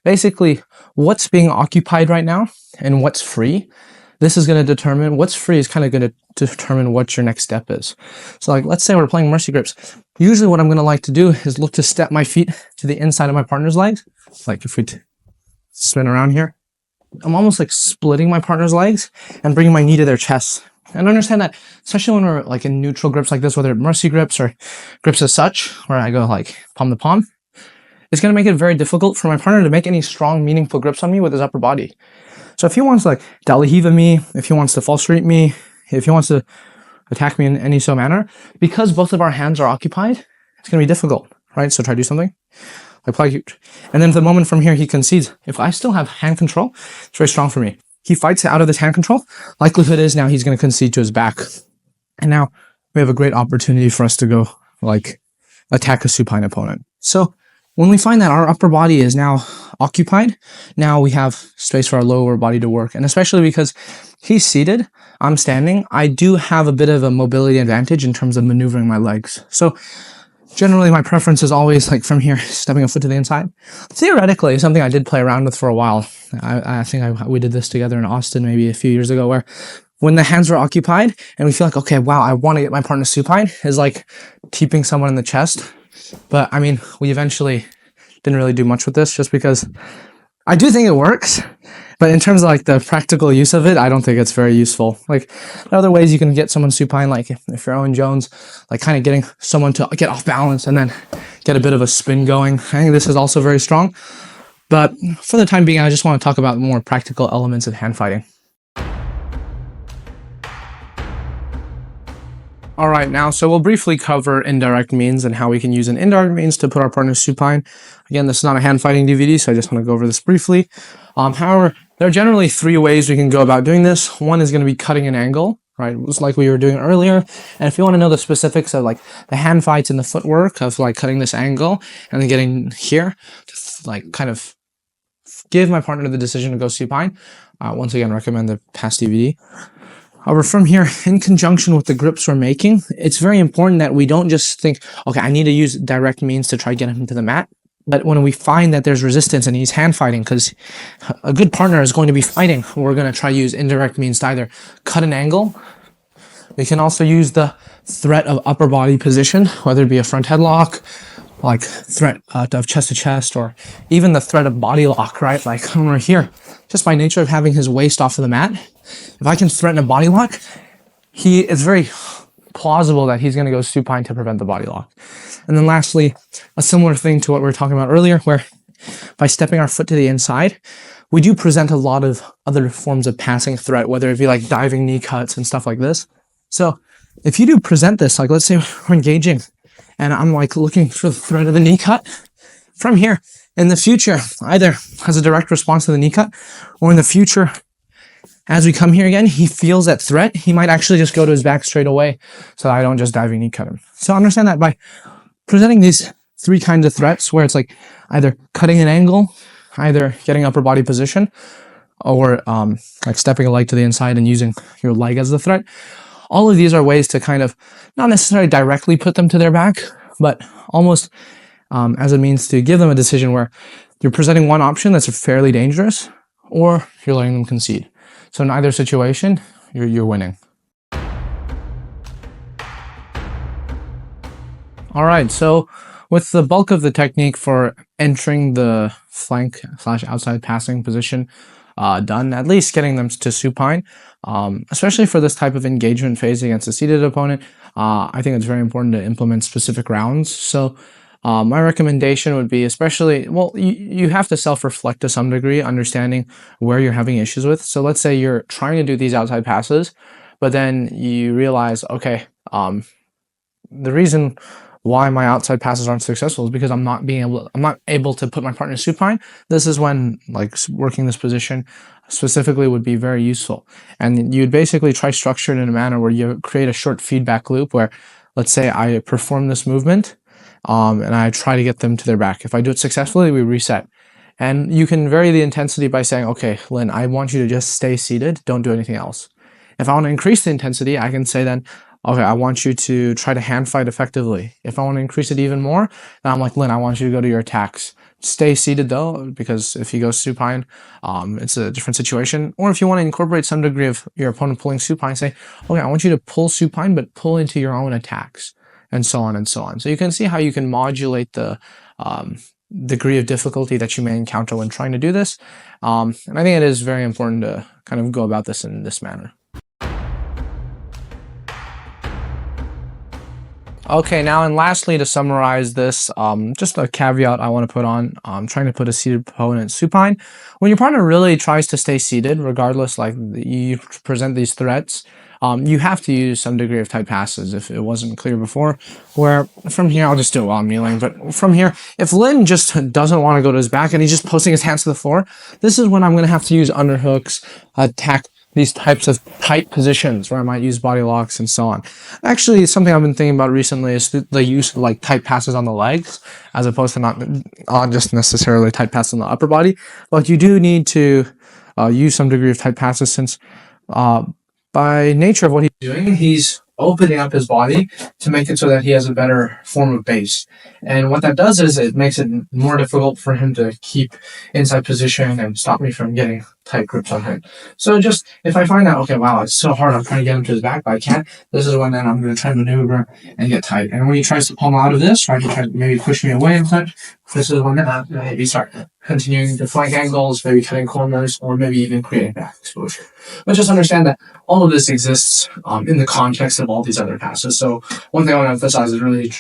basically what's being occupied right now and what's free. This is going to determine what's free is kind of going to determine what your next step is. So like, let's say we're playing mercy grips. Usually what I'm going to like to do is look to step my feet to the inside of my partner's legs. Like if we spin around here, I'm almost like splitting my partner's legs and bringing my knee to their chest. And understand that, especially when we're like in neutral grips like this, whether it's mercy grips or grips as such, where I go like palm to palm, it's going to make it very difficult for my partner to make any strong, meaningful grips on me with his upper body. So if he wants to like Dalihiva me, if he wants to false street me, if he wants to attack me in any so manner, because both of our hands are occupied, it's going to be difficult, right? So try to do something like, and then the moment from here he concedes. If I still have hand control, it's very strong for me. He fights out of this hand control. Likelihood is now he's going to concede to his back. And now we have a great opportunity for us to go like attack a supine opponent. So when we find that our upper body is now occupied, now we have space for our lower body to work. And especially because he's seated, I'm standing, I do have a bit of a mobility advantage in terms of maneuvering my legs. So generally my preference is always like from here, stepping a foot to the inside. Theoretically, something I did play around with for a while. I think we did this together in Austin maybe a few years ago, where when the hands are occupied and we feel like, okay, wow, I want to get my partner supine, is like keeping someone in the chest. But I mean, we eventually didn't really do much with this just because I do think it works. But in terms of like the practical use of it, I don't think it's very useful. Like there are other ways you can get someone supine, like if you're Owen Jones, like kind of getting someone to get off balance and then get a bit of a spin going. I think this is also very strong. But for the time being, I just want to talk about more practical elements of hand fighting. All right, now, so we'll briefly cover indirect means and how we can use an indirect means to put our partner supine. Again, this is not a hand fighting DVD, so I just want to go over this briefly. However, there are generally three ways we can go about doing this. One is going to be cutting an angle, right? Just like we were doing earlier. And if you want to know the specifics of like the hand fights and the footwork of like cutting this angle and then getting here to like kind of give my partner the decision to go supine, once again, recommend the past DVD. However, from here, in conjunction with the grips we're making, it's very important that we don't just think, okay, I need to use direct means to try to get him to the mat. But when we find that there's resistance and he's hand fighting, because a good partner is going to be fighting, we're going to try to use indirect means to either cut an angle. We can also use the threat of upper body position, whether it be a front headlock, like threat of chest to chest, or even the threat of body lock, right? Like when we're here, just by nature of having his waist off of the mat, if I can threaten a body lock, it's very plausible that he's going to go supine to prevent the body lock. And then lastly, a similar thing to what we were talking about earlier, where by stepping our foot to the inside, we do present a lot of other forms of passing threat, whether it be like diving knee cuts and stuff like this. So if you do present this, like let's say we're engaging and I'm like looking for the threat of the knee cut, from here in the future, either as a direct response to the knee cut, or in the future, as we come here again, he feels that threat, he might actually just go to his back straight away so I don't just diving knee cut him. So understand that by presenting these three kinds of threats, where it's like either cutting an angle, either getting upper body position, or like stepping a leg to the inside and using your leg as the threat. All of these are ways to kind of not necessarily directly put them to their back, but almost as a means to give them a decision where you're presenting one option that's fairly dangerous, or you're letting them concede. So in either situation, you're winning. All right, so with the bulk of the technique for entering the flank / outside passing position done, at least getting them to supine, especially for this type of engagement phase against a seated opponent, I think it's very important to implement specific rounds. So my recommendation would be, especially, well, you have to self-reflect to some degree, understanding where you're having issues with. So let's say you're trying to do these outside passes, but then you realize, okay, the reason why my outside passes aren't successful is because I'm not able to put my partner supine. This is when like working this position specifically would be very useful. And you'd basically try structure it in a manner where you create a short feedback loop where, let's say I perform this movement, and I try to get them to their back. If I do it successfully, we reset. And you can vary the intensity by saying, okay, Lynn, I want you to just stay seated. Don't do anything else. If I want to increase the intensity, I can say then, okay, I want you to try to hand fight effectively. If I want to increase it even more, then I'm like, Lynn, I want you to go to your attacks stay seated though, because if he goes supine, it's a different situation. Or if you want to incorporate some degree of your opponent pulling supine, say, okay, I want you to pull supine, but pull into your own attacks, and so on and so on. So you can see how you can modulate the degree of difficulty that you may encounter when trying to do this. And I think it is very important to kind of go about this in this manner. Okay, now and lastly, to summarize this, just a caveat I want to put on, trying to put a seated opponent supine. When your partner really tries to stay seated, regardless, like you present these threats, you have to use some degree of tight passes if it wasn't clear before. Where from here, I'll just do it while I'm kneeling, but from here, if Lin just doesn't want to go to his back and he's just posting his hands to the floor, this is when I'm going to have to use underhooks, attack these types of tight positions where I might use body locks and so on. Actually, something I've been thinking about recently is the use of like tight passes on the legs, as opposed to not just necessarily tight passes on the upper body. But you do need to use some degree of tight passes, since by nature of what he's doing, he's opening up his body to make it so that he has a better form of base. And what that does is it makes it more difficult for him to keep inside position and stop me from getting tight grips on him. So just, if I find out, okay, wow, it's so hard, I'm trying to get him to his back, but I can't, this is when then I'm going to try to maneuver and get tight. And when he tries to pull me out of this, right, he tries to maybe push me away and such, this is when then I maybe start continuing to flank angles, maybe cutting corners, or maybe even creating back exposure. But just understand that all of this exists in the context of all these other passes. So one thing I want to emphasize is really